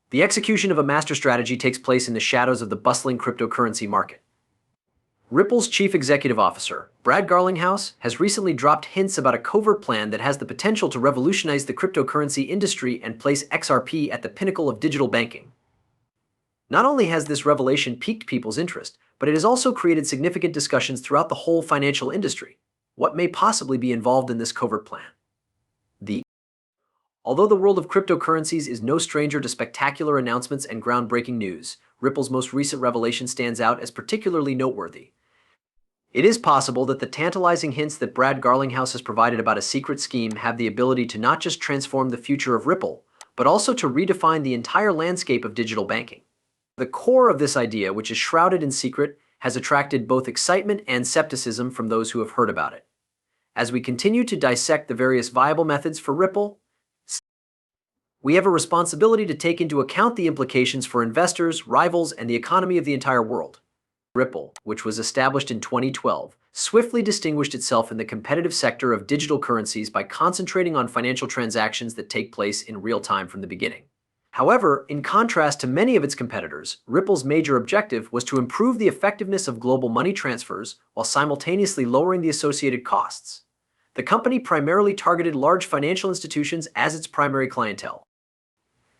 The execution of a master strategy takes place in the shadows of the bustling cryptocurrency market. Ripple's chief executive officer, Brad Garlinghouse, has recently dropped hints about a covert plan that has the potential to revolutionize the cryptocurrency industry and place XRP at the pinnacle of digital banking. Not only has this revelation piqued people's interest, but it has also created significant discussions throughout the whole financial industry. What may possibly be involved in this covert plan? Although the world of cryptocurrencies is no stranger to spectacular announcements and groundbreaking news, Ripple's most recent revelation stands out as particularly noteworthy. It is possible that the tantalizing hints that Brad Garlinghouse has provided about a secret scheme have the ability to not just transform the future of Ripple, but also to redefine the entire landscape of digital banking. The core of this idea, which is shrouded in secret, has attracted both excitement and skepticism from those who have heard about it. As we continue to dissect the various viable methods for Ripple, we have a responsibility to take into account the implications for investors, rivals, and the economy of the entire world. Ripple, which was established in 2012, swiftly distinguished itself in the competitive sector of digital currencies by concentrating on financial transactions that take place in real time from the beginning. However, in contrast to many of its competitors, Ripple's major objective was to improve the effectiveness of global money transfers while simultaneously lowering the associated costs. The company primarily targeted large financial institutions as its primary clientele.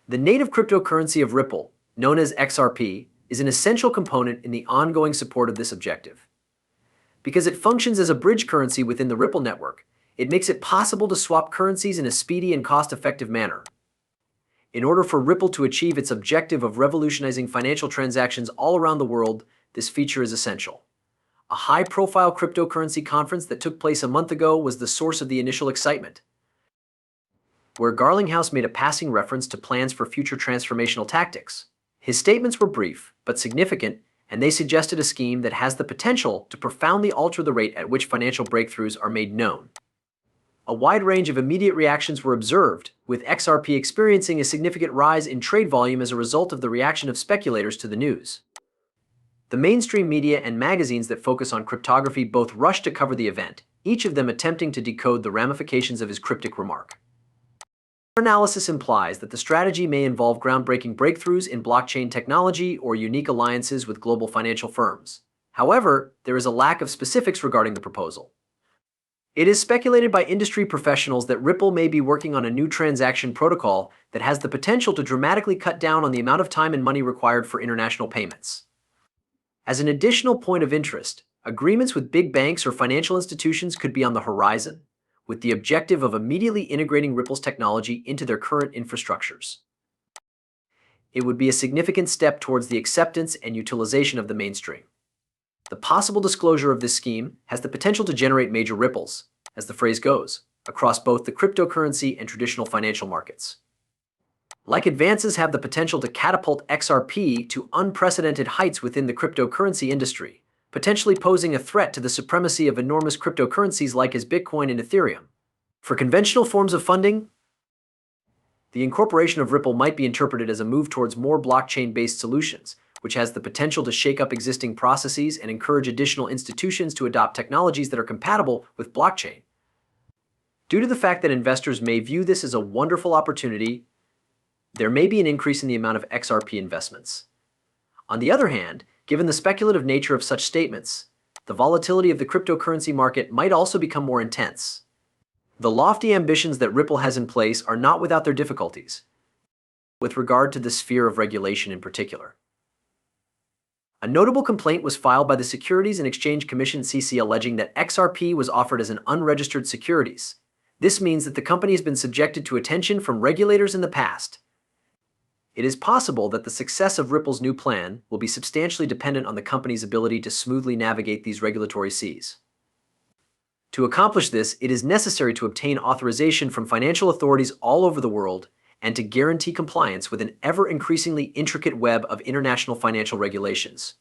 The native cryptocurrency of Ripple, known as XRP, is an essential component in the ongoing support of this objective. Because it functions as a bridge currency within the Ripple network, it makes it possible to swap currencies in a speedy and cost-effective manner. In order for Ripple to achieve its objective of revolutionizing financial transactions all around the world, this feature is essential. A high-profile cryptocurrency conference that took place a month ago was the source of the initial excitement, where Garlinghouse made a passing reference to plans for future transformational tactics. His statements were brief, but significant, and they suggested a scheme that has the potential to profoundly alter the rate at which financial breakthroughs are made known. A wide range of immediate reactions were observed, with XRP experiencing a significant rise in trade volume as a result of the reaction of speculators to the news. The mainstream media and magazines that focus on cryptography both rushed to cover the event, each of them attempting to decode the ramifications of his cryptic remark. Our analysis implies that the strategy may involve groundbreaking breakthroughs in blockchain technology or unique alliances with global financial firms. However, there is a lack of specifics regarding the proposal. It is speculated by industry professionals that Ripple may be working on a new transaction protocol that has the potential to dramatically cut down on the amount of time and money required for international payments. As an additional point of interest, agreements with big banks or financial institutions could be on the horizon, with the objective of immediately integrating Ripple's technology into their current infrastructures. It would be a significant step towards the acceptance and utilization of the mainstream. The possible disclosure of this scheme has the potential to generate major ripples, as the phrase goes, across both the cryptocurrency and traditional financial markets. Like advances have the potential to catapult XRP to unprecedented heights within the cryptocurrency industry, potentially posing a threat to the supremacy of enormous cryptocurrencies like as Bitcoin and Ethereum. For conventional forms of funding, the incorporation of Ripple might be interpreted as a move towards more blockchain-based solutions, which has the potential to shake up existing processes and encourage additional institutions to adopt technologies that are compatible with blockchain. Due to the fact that investors may view this as a wonderful opportunity, there may be an increase in the amount of XRP investments. On the other hand, given the speculative nature of such statements, the volatility of the cryptocurrency market might also become more intense. The lofty ambitions that Ripple has in place are not without their difficulties, with regard to the sphere of regulation in particular. A notable complaint was filed by the Securities and Exchange Commission (SEC) alleging that XRP was offered as an unregistered securities. This means that the company has been subjected to attention from regulators in the past. It is possible that the success of Ripple's new plan will be substantially dependent on the company's ability to smoothly navigate these regulatory seas. To accomplish this, it is necessary to obtain authorization from financial authorities all over the world and to guarantee compliance with an ever-increasingly intricate web of international financial regulations.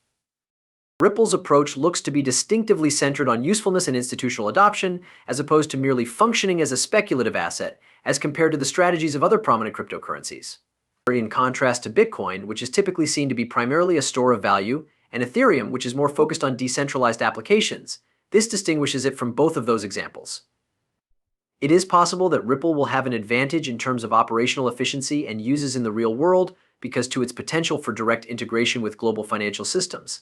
Ripple's approach looks to be distinctively centered on usefulness and institutional adoption, as opposed to merely functioning as a speculative asset, as compared to the strategies of other prominent cryptocurrencies. In contrast to Bitcoin, which is typically seen to be primarily a store of value, and Ethereum, which is more focused on decentralized applications, this distinguishes it from both of those examples. It is possible that Ripple will have an advantage in terms of operational efficiency and uses in the real world because to its potential for direct integration with global financial systems.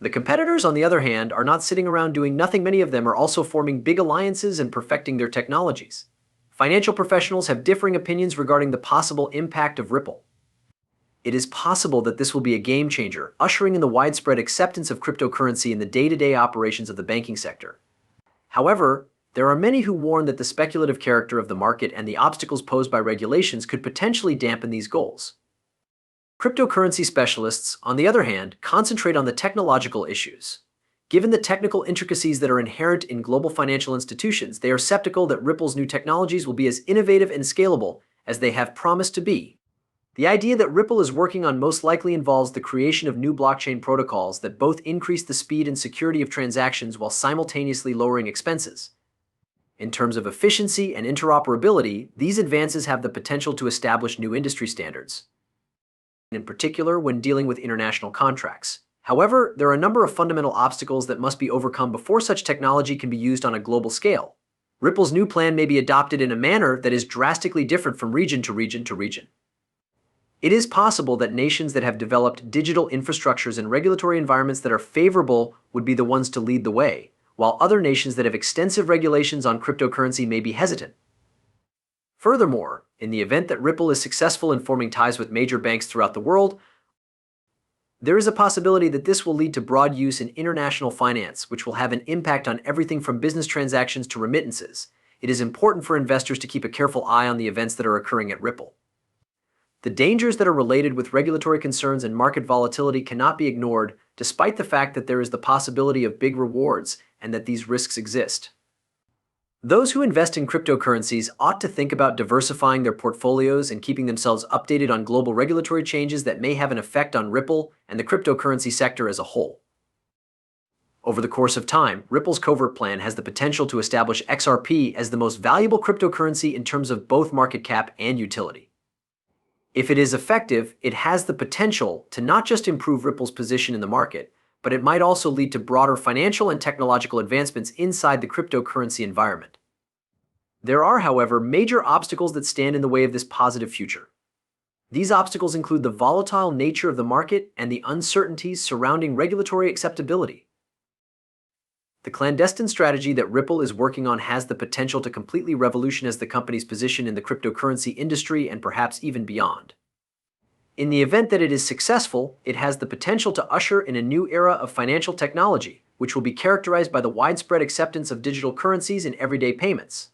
The competitors, on the other hand, are not sitting around doing nothing. Many of them are also forming big alliances and perfecting their technologies. Financial professionals have differing opinions regarding the possible impact of Ripple. It is possible that this will be a game changer, ushering in the widespread acceptance of cryptocurrency in the day-to-day operations of the banking sector. However, there are many who warn that the speculative character of the market and the obstacles posed by regulations could potentially dampen these goals. Cryptocurrency specialists, on the other hand, concentrate on the technological issues. Given the technical intricacies that are inherent in global financial institutions, they are skeptical that Ripple's new technologies will be as innovative and scalable as they have promised to be. The idea that Ripple is working on most likely involves the creation of new blockchain protocols that both increase the speed and security of transactions while simultaneously lowering expenses. In terms of efficiency and interoperability, these advances have the potential to establish new industry standards, in particular when dealing with international contracts. However, there are a number of fundamental obstacles that must be overcome before such technology can be used on a global scale. Ripple's new plan may be adopted in a manner that is drastically different from region to region to region. It is possible that nations that have developed digital infrastructures and regulatory environments that are favorable would be the ones to lead the way, while other nations that have extensive regulations on cryptocurrency may be hesitant. Furthermore, in the event that Ripple is successful in forming ties with major banks throughout the world, there is a possibility that this will lead to broad use in international finance, which will have an impact on everything from business transactions to remittances. It is important for investors to keep a careful eye on the events that are occurring at Ripple. The dangers that are related with regulatory concerns and market volatility cannot be ignored, despite the fact that there is the possibility of big rewards and that these risks exist. Those who invest in cryptocurrencies ought to think about diversifying their portfolios and keeping themselves updated on global regulatory changes that may have an effect on Ripple and the cryptocurrency sector as a whole. Over the course of time, Ripple's covert plan has the potential to establish XRP as the most valuable cryptocurrency in terms of both market cap and utility. If it is effective, it has the potential to not just improve Ripple's position in the market, but it might also lead to broader financial and technological advancements inside the cryptocurrency environment. There are, however, major obstacles that stand in the way of this positive future. These obstacles include the volatile nature of the market and the uncertainties surrounding regulatory acceptability. The clandestine strategy that Ripple is working on has the potential to completely revolutionize the company's position in the cryptocurrency industry and perhaps even beyond. In the event that it is successful, it has the potential to usher in a new era of financial technology, which will be characterized by the widespread acceptance of digital currencies in everyday payments.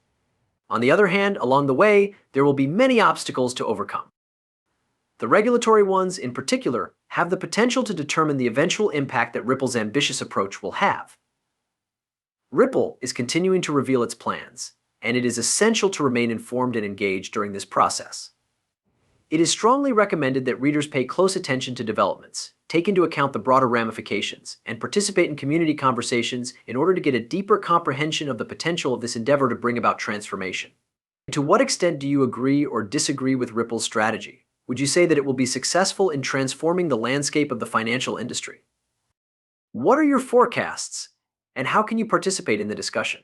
On the other hand, along the way, there will be many obstacles to overcome. The regulatory ones, in particular, have the potential to determine the eventual impact that Ripple's ambitious approach will have. Ripple is continuing to reveal its plans, and it is essential to remain informed and engaged during this process. It is strongly recommended that readers pay close attention to developments, take into account the broader ramifications, and participate in community conversations in order to get a deeper comprehension of the potential of this endeavor to bring about transformation. To what extent do you agree or disagree with Ripple's strategy? Would you say that it will be successful in transforming the landscape of the financial industry? What are your forecasts, and how can you participate in the discussion?